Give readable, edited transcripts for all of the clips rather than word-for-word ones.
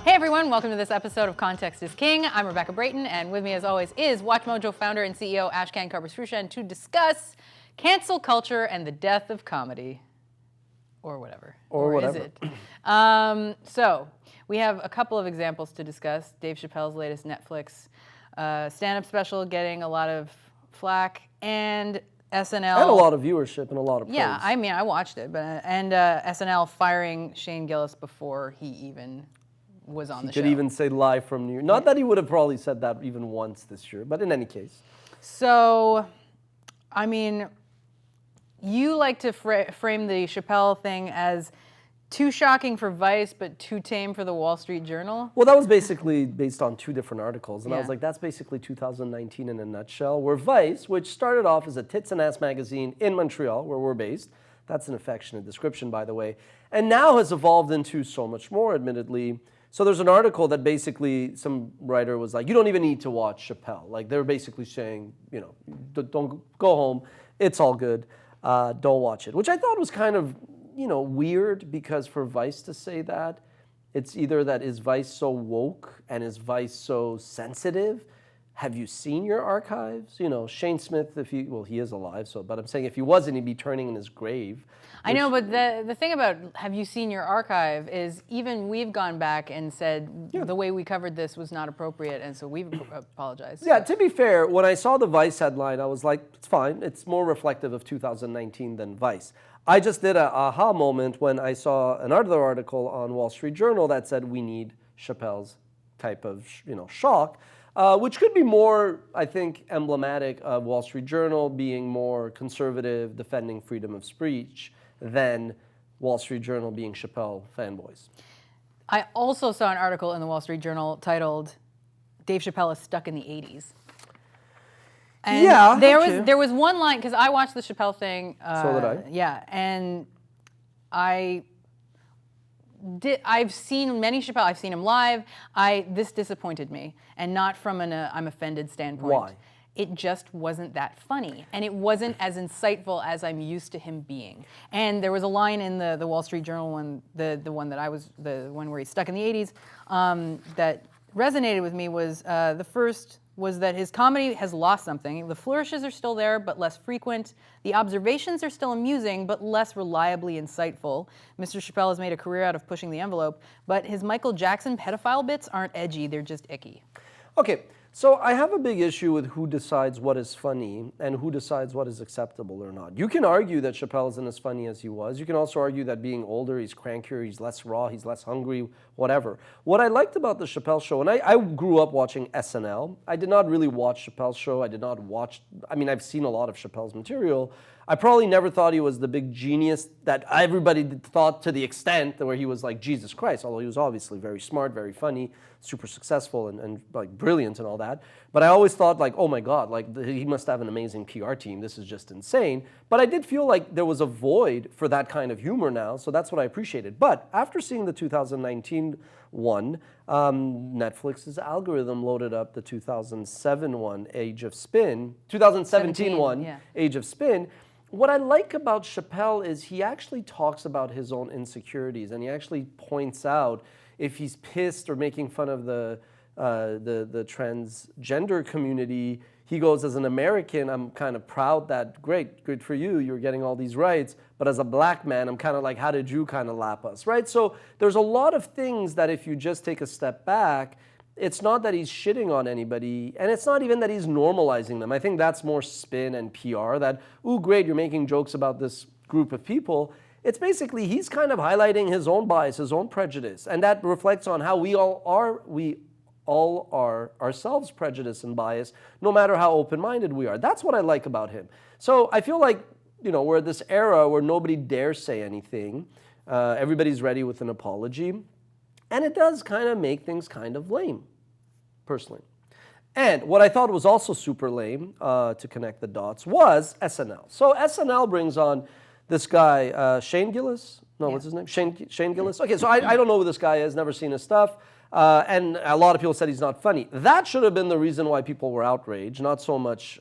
Hey everyone, welcome to this episode of Context is King. I'm Rebecca Brayton, and with me as always is WatchMojo founder and CEO Ashkan Karbasfrooshan to discuss cancel culture and the death of comedy. Or whatever. Or is whatever. it? So, we have a couple of examples to discuss. Dave Chappelle's latest Netflix stand-up special getting a lot of flack, and SNL. And a lot of viewership and a lot of praise. Yeah, I mean, I watched it, and SNL firing Shane Gillis before he even was on the show. He could even say live from New York. Not that he would have probably said that even once this year, but in any case. So, I mean, you like to frame the Chappelle thing as too shocking for Vice, but too tame for the Wall Street Journal. Well, that was basically based on two different articles. And I Yeah. was like, that's basically 2019 in a nutshell, where Vice, which started off as a tits and ass magazine in Montreal, where we're based, that's an affectionate description, by the way, and now has evolved into so much more, admittedly. So there's an article that basically some writer was like, you don't even need to watch Chappelle. Like, they're basically saying, you know, don't go home. It's all good. Don't watch it. Which I thought was kind of, you know, weird, because for Vice to say that, it's either that is Vice so woke and is Vice so sensitive? Have you seen your archives? You know, Shane Smith, he is alive, but I'm saying if he wasn't, he'd be turning in his grave. I know, but the thing about have you seen your archive is even we've gone back and said the way we covered this was not appropriate, and so we've apologized. Yeah, to be fair, when I saw the Vice headline, I was like, it's fine. It's more reflective of 2019 than Vice. I just did a aha moment when I saw another article on Wall Street Journal that said we need Chappelle's type of shock. Which could be more, I think, emblematic of Wall Street Journal being more conservative, defending freedom of speech, than Wall Street Journal being Chappelle fanboys. I also saw an article in the Wall Street Journal titled, Dave Chappelle is stuck in the 80s. And yeah, there was one line, because I watched the Chappelle thing. So did I. Yeah, and I've seen many Chappelle. I've seen him live. This disappointed me, and not from an I'm offended standpoint. Why? It just wasn't that funny, and it wasn't as insightful as I'm used to him being. And there was a line in the Wall Street Journal one, the one where he's stuck in the 80s, that resonated with me was the first was that his comedy has lost something. The flourishes are still there, but less frequent. The observations are still amusing, but less reliably insightful. Mr. Chappelle has made a career out of pushing the envelope, but his Michael Jackson pedophile bits aren't edgy, they're just icky. Okay, so I have a big issue with who decides what is funny and who decides what is acceptable or not. You can argue that Chappelle isn't as funny as he was. You can also argue that being older, he's crankier, he's less raw, he's less hungry, whatever. What I liked about the Chappelle show, and I grew up watching SNL. I did not really watch Chappelle's show. I've seen a lot of Chappelle's material. I probably never thought he was the big genius that everybody thought, to the extent where he was like Jesus Christ, although he was obviously very smart, very funny, super successful, and like brilliant and all that. But I always thought like, oh my God, like he must have an amazing PR team. This is just insane. But I did feel like there was a void for that kind of humor now, so that's what I appreciated. But after seeing the 2019 one, Netflix's algorithm loaded up the 2007 one, Age of Spin, 2017 one, yeah. Age of Spin. What I like about Chappelle is he actually talks about his own insecurities, and he actually points out if he's pissed or making fun of the transgender community. He goes, as an American, I'm kind of proud that, great, good for you, you're getting all these rights. But as a black man, I'm kind of like, how did you kind of lap us, right? So there's a lot of things that if you just take a step back, it's not that he's shitting on anybody, and it's not even that he's normalizing them. I think that's more spin and PR, that, ooh, great, you're making jokes about this group of people. It's basically he's kind of highlighting his own bias, his own prejudice, and that reflects on how we all are ourselves prejudiced and biased, no matter how open-minded we are. That's what I like about him. So I feel like, we're at this era where nobody dares say anything. Everybody's ready with an apology. And it does kind of make things kind of lame, personally. And what I thought was also super lame, to connect the dots, was SNL. So SNL brings on this guy, Shane Gillis. No, what's his name? Shane Gillis? Okay, so I don't know who this guy is, never seen his stuff. And a lot of people said he's not funny. That should have been the reason why people were outraged, not so much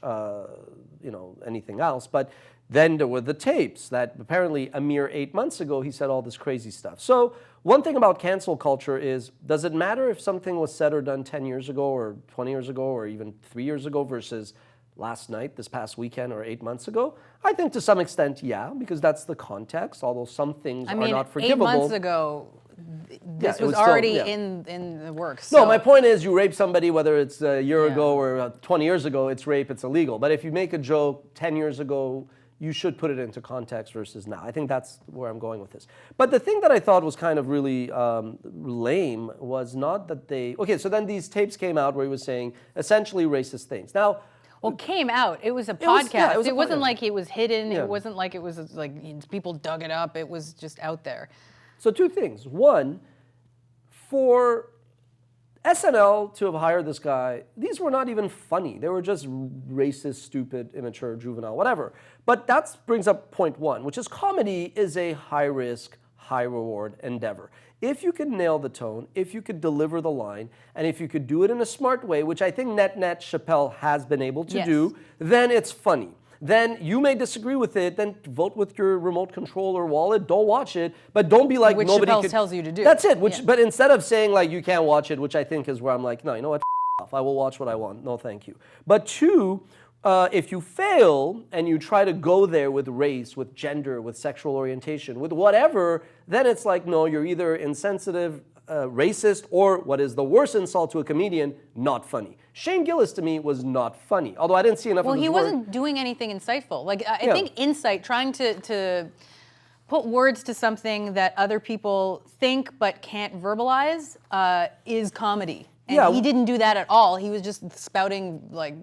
anything else. But Then there were the tapes that apparently a mere 8 months ago he said all this crazy stuff. So one thing about cancel culture is, does it matter if something was said or done 10 years ago or 20 years ago or even 3 years ago versus last night, this past weekend, or 8 months ago? I think to some extent, yeah, because that's the context, although some things are not forgivable. 8 months ago, this it was still- already yeah. in the works. No, so- my point is you rape somebody, whether it's a year Yeah. ago or 20 years ago, it's rape, it's illegal. But if you make a joke 10 years ago, you should put it into context versus now. I think that's where I'm going with this. But the thing that I thought was kind of really lame was not that they... Okay, so then these tapes came out where he was saying essentially racist things. Now, Well, came out. It was a It was- podcast. yeah, it was a wasn't podcast. like it was hidden. Yeah. It wasn't like it was like people dug it up. It was just out there. so two things. One, for SNL to have hired this guy, these were not even funny. They were just racist, stupid, immature, juvenile, whatever. But that brings up point one, which is comedy is a high-risk, high-reward endeavor. If you could nail the tone, if you could deliver the line, and if you could do it in a smart way, which I think net Chappelle has been able to Yes. do, then it's funny. Then you may disagree with it, then vote with your remote control or wallet, don't watch it, but don't be like Which nobody Chappelle could... tells you to do. That's it, Yeah. but instead of saying like you can't watch it, which I think is where I'm like, no, you know what, off. I will watch what I want, no thank you. But two, if you fail and you try to go there with race, with gender, with sexual orientation, with whatever, then it's like, no, you're either insensitive, racist, or what is the worst insult to a comedian, not funny. Shane Gillis to me was not funny, although I didn't see enough Well, of his he work. wasn't doing anything insightful. Like I Yeah. think insight, trying to put words to something that other people think but can't verbalize, is comedy. And Yeah. he didn't do that at all. He was just spouting like,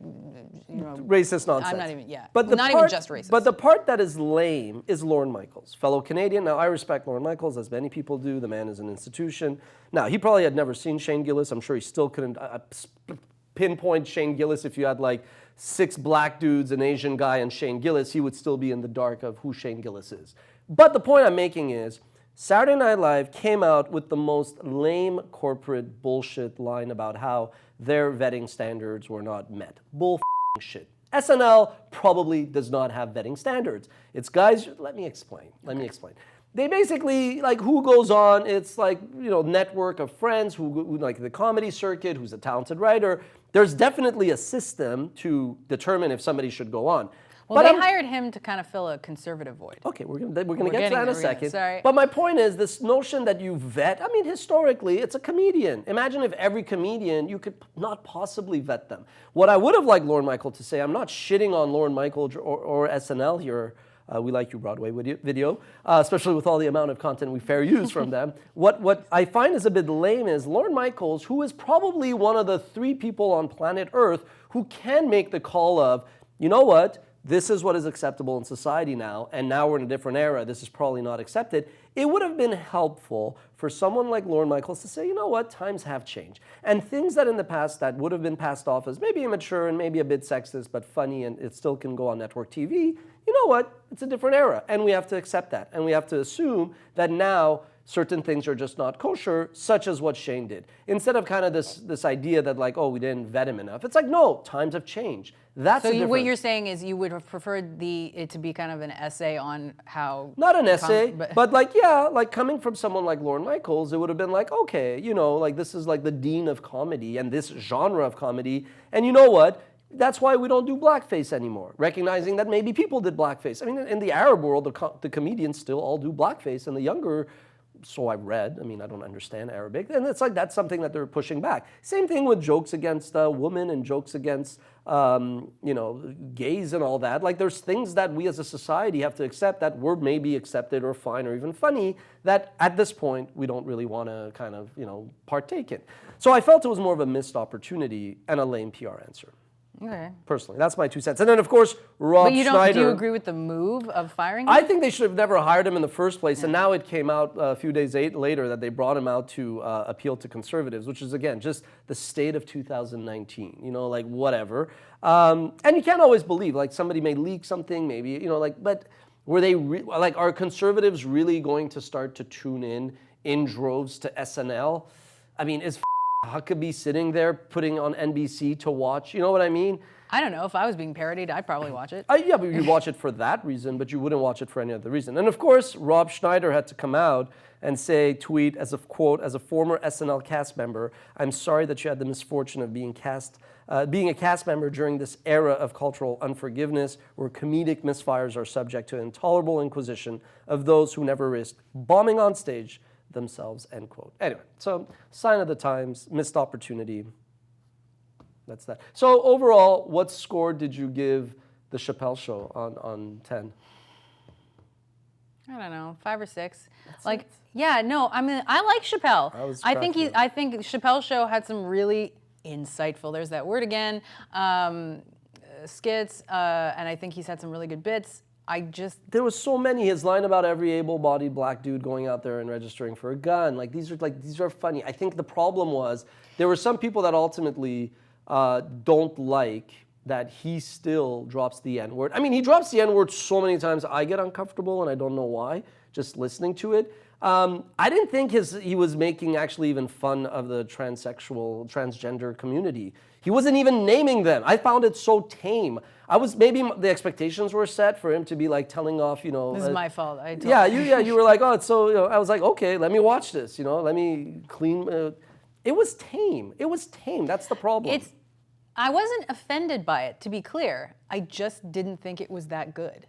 Racist nonsense. I'm not even- yeah. But the Not even part, just racist. But the part that is lame is Lorne Michaels, fellow Canadian. Now, I respect Lorne Michaels, as many people do. The man is an institution. Now, he probably had never seen Shane Gillis. I'm sure he still couldn't pinpoint Shane Gillis. If you had like 6 black dudes, an Asian guy, and Shane Gillis, he would still be in the dark of who Shane Gillis is. But the point I'm making is, Saturday Night Live came out with the most lame corporate bullshit line about how their vetting standards were not met. Bull shit. SNL probably does not have vetting standards. It's guys, let me explain. They basically, like, who goes on, it's like, you know, network of friends who like the comedy circuit, who's a talented writer. There's definitely a system to determine if somebody should go on. well, But they hired him to kind of fill a conservative void. Okay, we're gonna get to getting that in there, a we're second. sorry. But my point is this notion that you vet, I mean, historically, it's a comedian. Imagine if every comedian, you could not possibly vet them. What I would have liked Lorne Michael to say, I'm not shitting on Lorne Michael or SNL here. We like your Broadway video, especially with all the amount of content we fair use from them. What I find is a bit lame is Lorne Michaels, who is probably one of the 3 people on planet Earth who can make the call of, you know what, this is what is acceptable in society now, and now we're in a different era, this is probably not accepted. It would have been helpful for someone like Lorne Michaels to say, you know what, times have changed. And things that in the past that would have been passed off as maybe immature and maybe a bit sexist, but funny, and it still can go on network TV, you know what, it's a different era, and we have to accept that. And we have to assume that now certain things are just not kosher, such as what Shane did. Instead of kind of this idea that like, oh, we didn't vet him enough. It's like, no, times have changed. That's So the difference. what you're saying is you would have preferred it to be kind of an essay on how... Not an essay, but but like, yeah, like coming from someone like Lorne Michaels, it would have been like, okay, you know, like this is like the dean of comedy and this genre of comedy. And you know what? That's why we don't do blackface anymore, recognizing that maybe people did blackface. I mean, in the Arab world, the comedians still all do blackface, and the younger, so I read, I mean, I don't understand Arabic, and it's like that's something that they're pushing back. Same thing with jokes against women and jokes against, you know, gays and all that. Like there's things that we as a society have to accept that were maybe accepted or fine or even funny that at this point we don't really want to kind of, you know, partake in. So I felt it was more of a missed opportunity and a lame PR answer. Okay. Personally, that's my 2 cents. And then, of course, Rob But you don't, Schneider. do you agree with the move of firing him? I think they should have never hired him in the first place. And now it came out a few days later that they brought him out to appeal to conservatives, which is, again, just the state of 2019. You know, like, whatever. And you can't always believe. Like, somebody may leak something, maybe, you know, like, but were they, like, are conservatives really going to start to tune in droves to SNL? I mean, is Huckabee sitting there putting on NBC to watch? You know what I mean? I don't know. If I was being parodied, I'd probably watch it. Yeah, but you watch it for that reason, but you wouldn't watch it for any other reason. And of course, Rob Schneider had to come out and tweet as a quote, as a former SNL cast member, I'm sorry that you had the misfortune of being a cast member during this era of cultural unforgiveness, where comedic misfires are subject to intolerable inquisition of those who never risked bombing on stage themselves, end quote. Anyway, so sign of the times, missed opportunity. That's that. So overall, what score did you give the Chappelle Show on 10? I don't know, 5 or 6. Yeah, no, I mean, I like Chappelle. I think Chappelle's show had some really insightful, there's that word again, skits, and I think he's had some really good bits. There was so many. His line about every able-bodied black dude going out there and registering for a gun, these are funny. I think the problem was there were some people that ultimately don't like that he still drops the N-word. I mean, he drops the N-word so many times, I get uncomfortable, and I don't know why, just listening to it. I didn't think he was making actually even fun of the transgender community. He wasn't even naming them. I found it so tame. Maybe the expectations were set for him to be telling off, This is my fault. You were like, oh, it's so, I was like, okay, let me watch this, let me clean. It was tame. It was tame. That's the problem. I wasn't offended by it, to be clear. I just didn't think it was that good.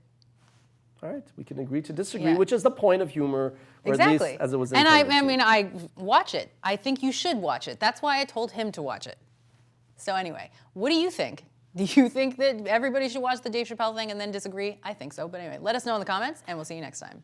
All right, we can agree to disagree, which is the point of humor, or exactly. at least as it was intended. And I watch it. I think you should watch it. That's why I told him to watch it. So anyway, what do you think? Do you think that everybody should watch the Dave Chappelle thing and then disagree? I think so, but anyway, let us know in the comments, and we'll see you next time.